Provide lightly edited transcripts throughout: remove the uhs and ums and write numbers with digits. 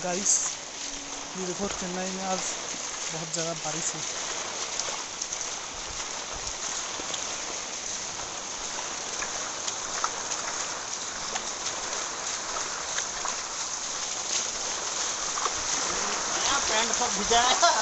Guys, ये देखो चेन्नई में आज बहुत ज़्यादा बारिश है। पैंट सब भिजा है।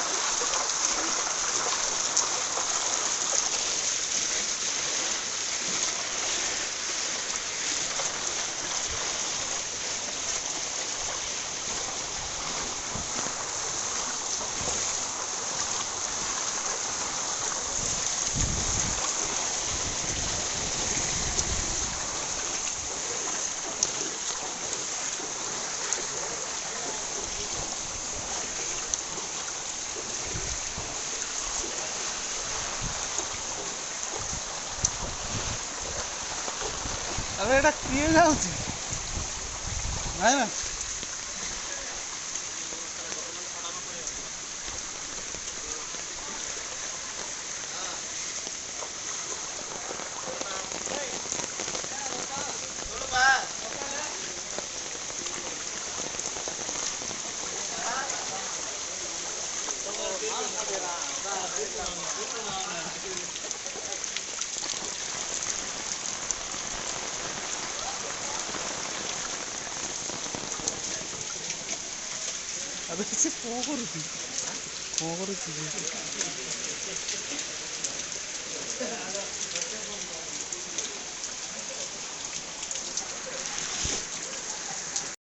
अरे एटा किए जाऊँगी भाई ना अबे किसी कौन करूँ